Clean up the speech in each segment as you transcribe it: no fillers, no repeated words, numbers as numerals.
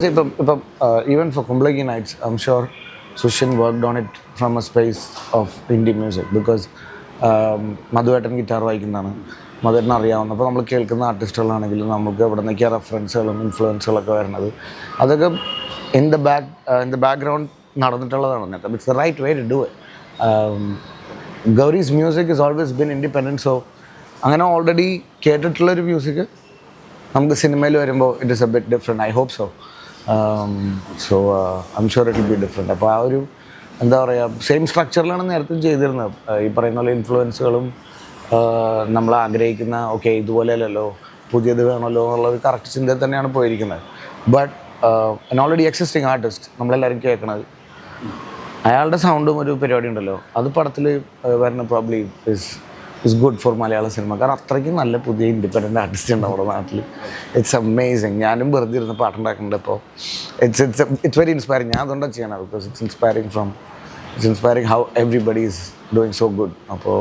Even for Kumblagi Nights, I'm sure Sushin worked on it from a space of indie music because മധുവേട്ടൻ guitar വായിക്കുന്നതാണ്, മധുവേട്ടൻ അറിയാവുന്ന. അപ്പോൾ നമ്മൾ കേൾക്കുന്ന ആർട്ടിസ്റ്റുകളാണെങ്കിലും നമുക്ക് ഇവിടെ നിന്നൊക്കെ റെഫറൻസുകളും ഇൻഫ്ലുവൻസുകളൊക്കെ വരുന്നത് അതൊക്കെ ഇൻ ദ ബാക്ക്ഗ്രൗണ്ട് നടന്നിട്ടുള്ളതാണ്. It's the right way to do it. Gauri's music is always been independent. So അങ്ങനെ ഓൾറെഡി കേട്ടിട്ടുള്ളൊരു മ്യൂസിക് നമുക്ക് സിനിമയിൽ വരുമ്പോൾ it is a bit different. I hope so. I am sure it will be different. അപ്പോൾ ആ ഒരു എന്താ പറയുക, സെയിം സ്ട്രക്ചറിലാണ് നേരത്തെ ചെയ്തിരുന്നത്. ഈ പറയുന്ന പോലെ ഇൻഫ്ലുവൻസുകളും നമ്മൾ ആഗ്രഹിക്കുന്ന ഓക്കെ ഇതുപോലെ അല്ലല്ലോ, പുതിയത് വേണമല്ലോ എന്നുള്ളൊരു കറക്റ്റ് ചിന്തയിൽ തന്നെയാണ് പോയിരിക്കുന്നത്. But N already existing artist നമ്മളെല്ലാവരും കേൾക്കണത് അയാളുടെ സൗണ്ടും ഒരു പരിപാടി ഉണ്ടല്ലോ, അത് പടത്തിൽ വരുന്ന probably is good for Malayala cinema. കാരണം അത്രയ്ക്കും നല്ല പുതിയ ഇൻഡിപെൻഡൻറ്റ് ആർട്ടിസ്റ്റ് ഉണ്ട് നമ്മുടെ നാട്ടിൽ. It's amazing. ഞാനും വെറുതെ ഇരുന്ന് പാട്ടുണ്ടാക്കുന്നുണ്ട്. ഇപ്പോൾ ഇറ്റ്സ് വെരി ഇൻസ്പയറിങ്. ഞാൻ അതുകൊണ്ടാണ് ചെയ്യണത്. Because it's inspiring how everybody is doing so good. അപ്പോൾ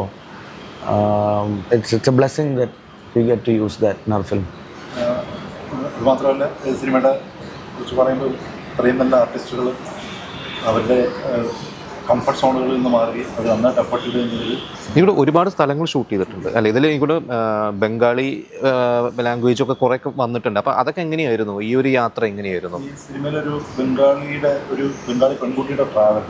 it's a blessing that we get to use that in our film. അതുമാത്രമല്ല, സിനിമയുടെ കുറിച്ച് പറയുമ്പോൾ ഇത്രയും നല്ല ആർട്ടിസ്റ്റുകൾ അവരുടെ കംഫർട്ട് സോണുകളിൽ നിന്ന് മാറി അത് നന്നായിട്ട് എഫർട്ട് ചെയ്തതിൽ ഇവിടെ ഒരുപാട് സ്ഥലങ്ങൾ ഷൂട്ട് ചെയ്തിട്ടുണ്ട് അല്ലേ? ഇതിൽ ഇവിടെ ബംഗാളി ലാംഗ്വേജ് ഒക്കെ കുറേ വന്നിട്ടുണ്ട്. അപ്പോൾ അതൊക്കെ എങ്ങനെയായിരുന്നു? ഈ ഒരു യാത്ര എങ്ങനെയായിരുന്നു? ഈ സിനിമയിലൊരു ബംഗാളി പെൺകുട്ടിയുടെ ട്രാവൽ,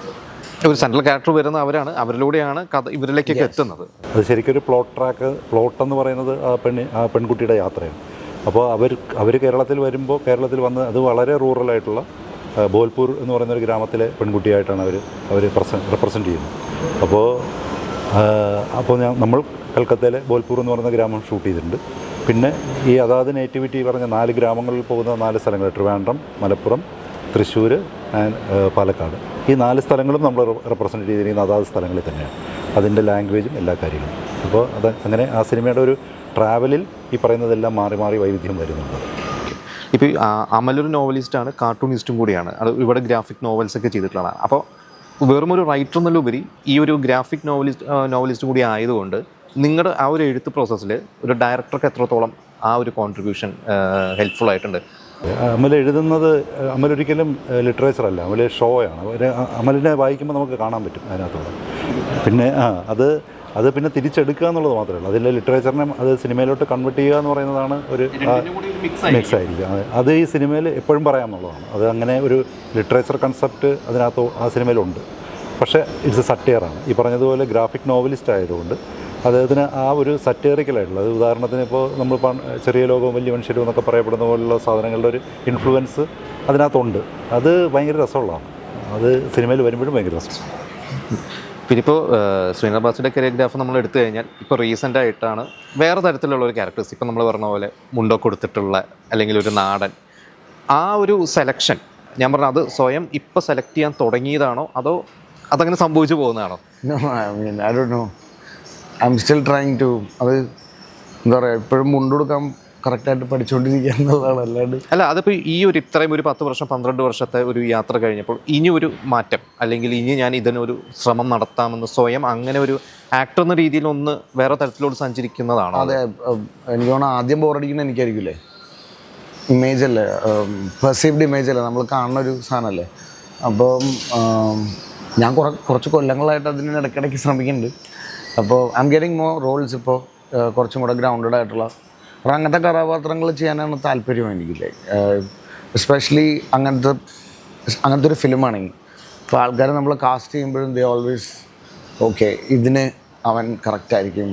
ഒരു സെൻട്രൽ ക്യാരക്ടർ വരുന്ന അവരാണ്, അവരിലൂടെയാണ് കഥ ഇവരിലേക്കൊക്കെ എത്തുന്നത്. അത് ശരിക്കും ഒരു പ്ലോട്ട് എന്ന് പറയുന്നത് ആ പെൺകുട്ടിയുടെ യാത്രയാണ്. അപ്പോൾ അവർ കേരളത്തിൽ വരുമ്പോൾ കേരളത്തിൽ വന്ന് അത് വളരെ റൂറലായിട്ടുള്ള ബോൽപൂർ എന്ന് പറയുന്നൊരു ഗ്രാമത്തിലെ പെൺകുട്ടിയായിട്ടാണ് അവർ റെപ്രസെൻറ്റ് ചെയ്യുന്നത്. അപ്പോൾ നമ്മൾ കൽക്കത്തയിലെ ബോൽപൂർ എന്ന് പറയുന്ന ഗ്രാമം ഷൂട്ട് ചെയ്തിട്ടുണ്ട്. പിന്നെ ഈ അതാത് നേറ്റിവിറ്റി പറഞ്ഞ 4 ഗ്രാമങ്ങളിൽ പോകുന്ന 4 സ്ഥലങ്ങൾ, ട്രിവാൻഡ്രം, മലപ്പുറം, തൃശ്ശൂർ ആൻഡ് പാലക്കാട്. ഈ 4 സ്ഥലങ്ങളും നമ്മൾ റെപ്രസെൻറ്റ് ചെയ്തിരിക്കുന്ന അതാത് സ്ഥലങ്ങളിൽ തന്നെയാണ്. അതിൻ്റെ ലാംഗ്വേജും എല്ലാ കാര്യങ്ങളും. അപ്പോൾ അങ്ങനെ ആ സിനിമയുടെ ഒരു ട്രാവലിൽ ഈ പറയുന്നതെല്ലാം മാറി മാറി വൈവിധ്യം വരുന്നുണ്ട്. ഇപ്പോൾ അമലൊരു നോവലിസ്റ്റാണ്, കാർട്ടൂണിസ്റ്റും കൂടിയാണ്. അത് ഇവിടെ ഗ്രാഫിക് നോവൽസൊക്കെ ചെയ്തിട്ടുള്ളതാണ്. അപ്പോൾ വെറും ഒരു റൈറ്റർ എന്നുള്ളപരി ഈ ഒരു ഗ്രാഫിക് നോവലിസ്റ്റും കൂടി ആയതുകൊണ്ട് നിങ്ങളുടെ ആ ഒരു എഴുത്ത് പ്രോസസ്സിൽ ഒരു ഡയറക്ടർക്ക് എത്രത്തോളം ആ ഒരു കോൺട്രിബ്യൂഷൻ ഹെൽപ്ഫുൾ ആയിട്ടുണ്ട്? അമലൊരിക്കലും ലിറ്ററേച്ചറല്ല, അമൽ ഷോയാണ്. അമലിനെ വായിക്കുമ്പോൾ നമുക്ക് കാണാൻ പറ്റും അതിനകത്തുള്ള. പിന്നെ അത് പിന്നെ തിരിച്ചെടുക്കുക എന്നുള്ളത് മാത്രമേ ഉള്ളൂ. അതിലെ ലിറ്ററേച്ചറിനെ അത് സിനിമയിലോട്ട് കൺവേർട്ട് ചെയ്യുക എന്ന് പറയുന്നതാണ് ഒരു മിക്സ് ആയിരിക്കും. അത് ഈ സിനിമയിൽ എപ്പോഴും പറയാമെന്നുള്ളതാണ്. അത് അങ്ങനെ ഒരു ലിറ്ററേച്ചർ കൺസെപ്റ്റ് അതിനകത്ത് ആ സിനിമയിലുണ്ട്. പക്ഷേ ഇറ്റ്സ് എ സറ്റയറാണ്. ഈ പറഞ്ഞതുപോലെ ഗ്രാഫിക് നോവലിസ്റ്റ് ആയതുകൊണ്ട് അദ്ദേഹത്തിന് ആ ഒരു സറ്റയറിക്കലായിട്ടുള്ള, അത് ഉദാഹരണത്തിന് ഇപ്പോൾ നമ്മൾ ചെറിയ ലോകവും വലിയ മനുഷ്യരും എന്നൊക്കെ പറയപ്പെടുന്ന പോലുള്ള സാധനങ്ങളുടെ ഒരു ഇൻഫ്ലുവൻസ് അതിനകത്തുണ്ട്. അത് ഭയങ്കര രസമുള്ളതാണ്. അത് സിനിമയിൽ വരുമ്പോഴും ഭയങ്കര രസമാണ്. പിന്നെ ഇപ്പോൾ ശ്രീനാഥ് ബാസിയുടെ കൊറിയോഗ്രാഫ് നമ്മൾ എടുത്തു കഴിഞ്ഞാൽ ഇപ്പോൾ റീസെൻ്റ് ആയിട്ടാണ് വേറെ തരത്തിലുള്ള ഒരു ക്യാരക്ടേഴ്സ്, ഇപ്പോൾ നമ്മൾ പറഞ്ഞ പോലെ മുണ്ടോ കൊടുത്തിട്ടുള്ള അല്ലെങ്കിൽ ഒരു നാടൻ, ആ ഒരു സെലക്ഷൻ ഞാൻ പറഞ്ഞത് അത് സ്വയം ഇപ്പോൾ സെലക്ട് ചെയ്യാൻ തുടങ്ങിയതാണോ അതോ അതങ്ങനെ സംഭവിച്ചു പോകുന്നതാണോ? I don't know. I'm still trying to. അത് എന്താ പറയുക, ഇപ്പോഴും മുണ്ടെടുക്കാൻ കറക്റ്റായിട്ട് പഠിച്ചുകൊണ്ടിരിക്കുക എന്നുള്ളതാണ്. അല്ല, അതിപ്പോൾ ഈ ഒരു ഇത്രയും ഒരു 10 വർഷം 12 വർഷത്തെ ഒരു യാത്ര കഴിഞ്ഞപ്പോൾ ഇനി ഒരു മാറ്റം, അല്ലെങ്കിൽ ഇനി ഞാൻ ഇതിനൊരു ശ്രമം നടത്താമെന്ന് സ്വയം അങ്ങനെ ഒരു ആക്ടർ എന്ന രീതിയിൽ ഒന്ന് വേറെ തരത്തിലോട് സഞ്ചരിക്കുന്നതാണോ? അതെ, എനിക്ക് തോന്നുന്നു ആദ്യം ബോറടിക്കുന്ന എനിക്കായിരിക്കില്ലേ. ഇമേജ് അല്ലേ, പെർസീവ്ഡ് ഇമേജ് അല്ലേ, നമ്മൾ കാണുന്ന ഒരു സാധനമല്ലേ. അപ്പം ഞാൻ കുറച്ച് കൊല്ലങ്ങളായിട്ട് അതിന് ഇടയ്ക്കിടയ്ക്ക് ശ്രമിക്കുന്നുണ്ട്. അപ്പോൾ I am getting more roles. ഇപ്പോൾ കുറച്ചും കൂടെ ഗ്രൗണ്ടഡ് ആയിട്ടുള്ള അങ്ങനത്തെ കഥാപാത്രങ്ങൾ ചെയ്യാനാണ് താല്പര്യം എനിക്കില്ലേ. എസ്പെഷ്യലി അങ്ങനത്തെ ഒരു ഫിലിമാണെങ്കിൽ ഇപ്പോൾ ആൾക്കാരെ നമ്മൾ കാസ്റ്റ് ചെയ്യുമ്പോഴും ദേ ഓൾവേസ് ഓക്കെ ഇതിന് അവൻ കറക്റ്റായിരിക്കും.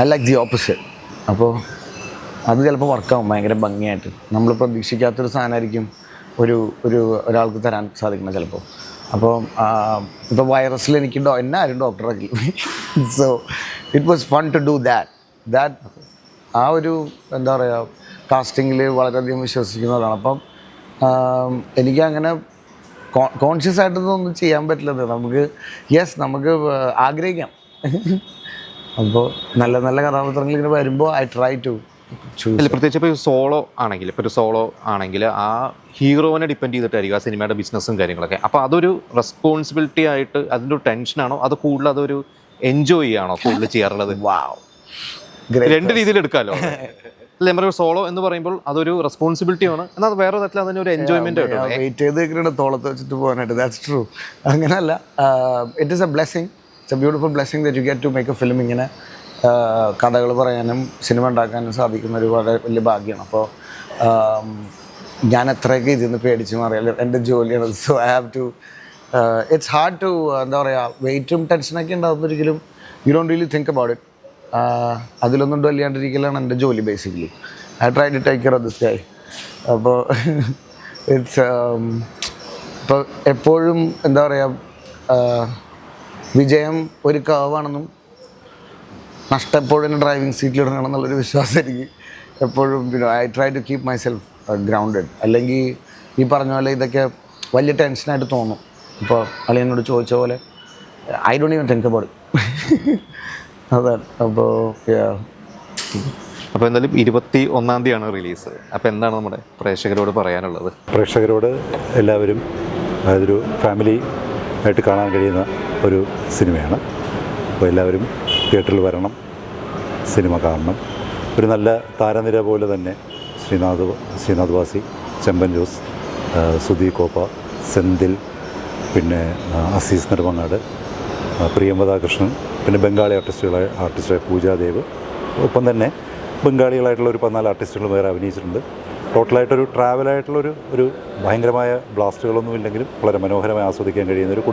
I like the opposite. അപ്പോൾ അത് ചിലപ്പോൾ വർക്കാവും ഭയങ്കര ഭംഗിയായിട്ട്. നമ്മൾ പ്രതീക്ഷിക്കാത്തൊരു സാധനമായിരിക്കും ഒരാൾക്ക് തരാൻ സാധിക്കുന്നത് ചിലപ്പോൾ. അപ്പോൾ ഇപ്പോൾ വൈറസിൽ എനിക്ക് എന്നെ ആരും ഡോക്ടറാക്കി. So it was fun to do that. ആ ഒരു എന്താ പറയുക, കാസ്റ്റിങ്ങിൽ വളരെയധികം വിശ്വസിക്കുന്നതാണ്. അപ്പം എനിക്ക് അങ്ങനെ കോൺഷ്യസ് ആയിട്ടൊന്നും ചെയ്യാൻ പറ്റില്ലത്. നമുക്ക് ആഗ്രഹിക്കാം. അപ്പോൾ നല്ല നല്ല കഥാപാത്രങ്ങൾ ഇങ്ങനെ വരുമ്പോൾ ഐ ട്രൈ ടു അല്ല, പ്രത്യേകിച്ച് ഇപ്പോൾ ഒരു സോളോ ആണെങ്കിൽ ആ ഹീറോനെ ഡിപ്പെൻഡ് ചെയ്തിട്ടായിരിക്കും ആ സിനിമയുടെ ബിസിനസ്സും കാര്യങ്ങളൊക്കെ. അപ്പോൾ അതൊരു റെസ്പോൺസിബിലിറ്റി ആയിട്ട് അതിൻ്റെ ഒരു ടെൻഷനാണോ അത് കൂടുതൽ അതൊരു എൻജോയ് ചെയ്യാണോ കൂടുതൽ ചെയ്യാറുള്ളത്? വാവ്, രണ്ട് രീതിയിൽ എടുക്കാമല്ലോ. അല്ല ഒരു സോളോ എന്ന് പറയുമ്പോൾ അതൊരു റെസ്പോൺസിബിലിറ്റിയാണ്, എന്നാൽ അത് വേറെ തരത്തിൽ അതിനൊരു എൻജോയ്മെന്റ് ആയിട്ടോ. വെയിറ്റ് ചെയ്ത് നിൽക്കുന്നുണ്ട് തോളത്ത് വെച്ചിട്ട് പോകാനായിട്ട്. That's true. അങ്ങനെയല്ല, it is a blessing. It's a beautiful blessing that you get to make a film. ഇങ്ങനെ കഥകൾ പറയാനും സിനിമ ഉണ്ടാക്കാനും സാധിക്കുന്ന ഒരു വളരെ വലിയ ഭാഗ്യമാണ്. അപ്പോൾ ഞാൻ എത്രയൊക്കെ ഇതിൽ നിന്ന് പേടിച്ച് മാറിയാലും എൻ്റെ ജോലിയാണ്. So I have to, it's hard to, എന്താ പറയുക, വെയിറ്റും ടെൻഷനൊക്കെ ഉണ്ടാകുന്നൊരിക്കലും you don't really think about it. അതിലൊന്നും ഡൊല്ലിയാണ്ടിരിക്കലാണ് എൻ്റെ ജോലി basically. I try to take care of this guy. അപ്പോൾ ഇറ്റ്സ് ഇപ്പോൾ എപ്പോഴും എന്താ പറയുക, വിജയം ഒരു കർവാണെന്നും നഷ്ടം എപ്പോഴും ഡ്രൈവിംഗ് സീറ്റിലിടണമെന്നുള്ളൊരു വിശ്വാസം എനിക്ക് എപ്പോഴും. I try to keep myself grounded. അല്ലെങ്കിൽ ഈ പറഞ്ഞ പോലെ ഇതൊക്കെ വലിയ ടെൻഷനായിട്ട് തോന്നും. ഇപ്പോൾ അളിയനോട് ചോദിച്ച പോലെ I don't even think about it. അതാണ്. അപ്പോൾ എന്തായാലും 21-ാം തീയതിയാണ് റിലീസ്. അപ്പോൾ എന്താണ് നമ്മുടെ പ്രേക്ഷകരോട് പറയാനുള്ളത്? പ്രേക്ഷകരോട് എല്ലാവരും അതൊരു ഫാമിലി ആയിട്ട് കാണാൻ കഴിയുന്ന ഒരു സിനിമയാണ്. അപ്പോൾ എല്ലാവരും തിയേറ്ററിൽ വരണം, സിനിമ കാണണം. ഒരു നല്ല താരനിര പോലെ തന്നെ ശ്രീനാഥ് വാസി, ചെമ്പൻ ജോസ്, സുധി കോപ്പ, സെന്തിൽ, പിന്നെ അസീസ് നെടുമങ്ങാട്, പ്രിയംവദ കൃഷ്ണൻ, പിന്നെ ബംഗാളി ആർട്ടിസ്റ്റായ പൂജാദേവ്, ഒപ്പം തന്നെ ബംഗാളികളായിട്ടുള്ള ഒരു 14 ആർട്ടിസ്റ്റുകൾ വേറെ അഭിനയിച്ചിട്ടുണ്ട്. ടോട്ടലായിട്ടൊരു ട്രാവലായിട്ടുള്ളൊരു ഭയങ്കരമായ ബ്ലാസ്റ്റുകളൊന്നും ഇല്ലെങ്കിലും വളരെ മനോഹരമായി ആസ്വദിക്കാൻ കഴിയുന്ന ഒരു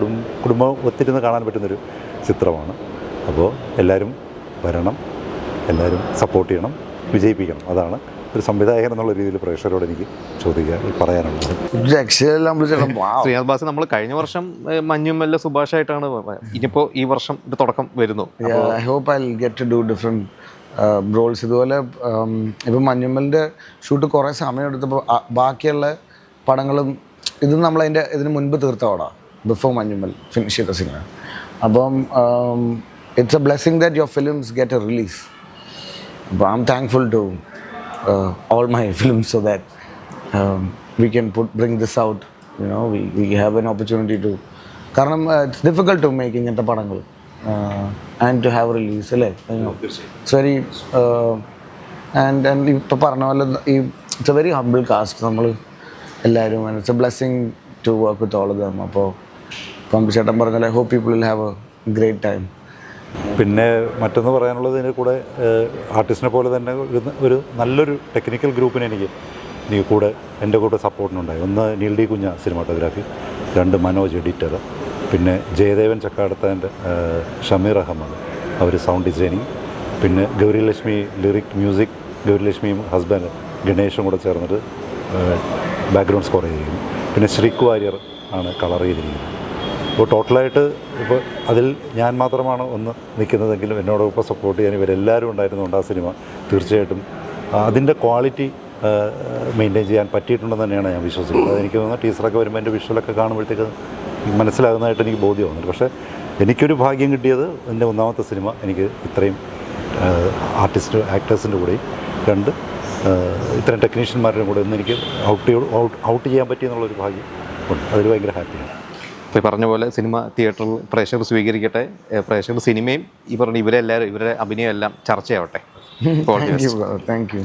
കുടുംബം ഒത്തിരുന്ന് കാണാൻ പറ്റുന്നൊരു ചിത്രമാണ്. അപ്പോൾ എല്ലാവരും വരണം, എല്ലാവരും സപ്പോർട്ട് ചെയ്യണം, വിജയിപ്പിക്കണം. അതാണ് ഒരു സംവിധായകൻ എന്നുള്ള രീതിയിൽ പ്രേക്ഷകരോട് എനിക്ക് പറയാനുള്ളത്. ശ്രീനാഥ് ബാസി നമ്മൾ കഴിഞ്ഞ വർഷം മഞ്ഞുമല്ല സുഭാഷായിട്ടാണ്, ഇനിയിപ്പോൾ ഈ വർഷം ഒരു തുടക്കം വരുന്നു. I hope I will get to do different roles. ഇതുപോലെ ഇപ്പം മഞ്ഞുമലിൻ്റെ ഷൂട്ട് കുറേ സമയം എടുത്തപ്പോൾ ബാക്കിയുള്ള പടങ്ങളും ഇത് നമ്മളതിൻ്റെ ഇതിന് മുൻപ് തീർത്തവടാ, ബിഫോർ മഞ്ഞുമൽ ഫിനിഷ് ചെയ്ത സിനിമ. അപ്പം it's a blessing that your films get a release. അപ്പോൾ I am thankful to all my films so that we can bring this out, we have an opportunity to, കാരണം it's difficult to make ഇങ്ങനത്തെ പടങ്ങൾ and to have release അല്ലേ. It's very and ഇപ്പോൾ പറഞ്ഞ പോലെ it's a very humble cast നമ്മൾ എല്ലാവരും, and it's a blessing to work with all of them. അപ്പോൾ പമ്പിച്ചേട്ടൻ പറഞ്ഞാൽ I hope people will have a great time. പിന്നെ മറ്റൊന്ന് പറയാനുള്ളത്, ഇതിൻ്റെ കൂടെ ആർട്ടിസ്റ്റിനെ പോലെ തന്നെ ഒരു നല്ലൊരു ടെക്നിക്കൽ ഗ്രൂപ്പിനെ എനിക്ക് കൂടെ എൻ്റെ കൂടെ സപ്പോർട്ടിനുണ്ടായി. ഒന്ന് നീൽ ഡി കുഞ്ഞ സിനിമാറ്റോഗ്രാഫി, 2 മനോജ് എഡിറ്റർ, പിന്നെ ജയദേവൻ ചക്കാടത്താൻ്റെ ഷമീർ അഹമ്മദ് അവർ സൗണ്ട് ഡിസൈനിങ്, പിന്നെ ഗൗരിലക്ഷ്മി ലിറിക് മ്യൂസിക്, ഗൗരിലക്ഷ്മിയും ഹസ്ബൻഡ് ഗണേഷും കൂടെ ചേർന്നിട്ട് ബാക്ക്ഗ്രൗണ്ട് സ്കോർ ചെയ്തിരിക്കുന്നു. പിന്നെ ശ്രീക് വാര്യർ ആണ് കളർ ചെയ്തിരിക്കുന്നത്. അപ്പോൾ ടോട്ടലായിട്ട് ഇപ്പോൾ അതിൽ ഞാൻ മാത്രമാണ് ഒന്ന് നിൽക്കുന്നതെങ്കിലും എന്നോടൊപ്പം സപ്പോർട്ട് ചെയ്യാൻ ഇവരെല്ലാവരും ഉണ്ടായിരുന്നുണ്ട്. ആ സിനിമ തീർച്ചയായിട്ടും അതിൻ്റെ ക്വാളിറ്റി മെയിൻറ്റെയിൻ ചെയ്യാൻ പറ്റിയിട്ടുണ്ടെന്ന് തന്നെയാണ് ഞാൻ വിശ്വസിക്കുന്നത്. അതെനിക്ക് തോന്നുന്നു ടീച്ചറൊക്കെ വരുമ്പോൾ എൻ്റെ വിഷ്വലൊക്കെ കാണുമ്പോഴത്തേക്ക് മനസ്സിലാകുന്നതായിട്ട് എനിക്ക് ബോധ്യമാകുന്നുണ്ട്. പക്ഷേ എനിക്കൊരു ഭാഗ്യം കിട്ടിയത് എൻ്റെ 1ാമത്തെ സിനിമ എനിക്ക് ഇത്രയും ആക്ടേഴ്സിൻ്റെ കൂടെയും 2 ഇത്തരം ടെക്നീഷ്യന്മാരുടെ കൂടെ ഒന്ന് എനിക്ക് ഔട്ട് ചെയ്യാൻ പറ്റിയെന്നുള്ളൊരു ഭാഗ്യം ഉണ്ട്. അതിൽ ഭയങ്കര ഹാപ്പിയാണ്. ഇപ്പോൾ പറഞ്ഞ പോലെ സിനിമ തിയേറ്ററിൽ പ്രേക്ഷകർ സ്വീകരിക്കട്ടെ, പ്രേക്ഷകർ സിനിമയും ഈ പറഞ്ഞ ഇവരെല്ലാവരും ഇവരുടെ അഭിനയം എല്ലാം ചർച്ചയാവട്ടെ. Thank you.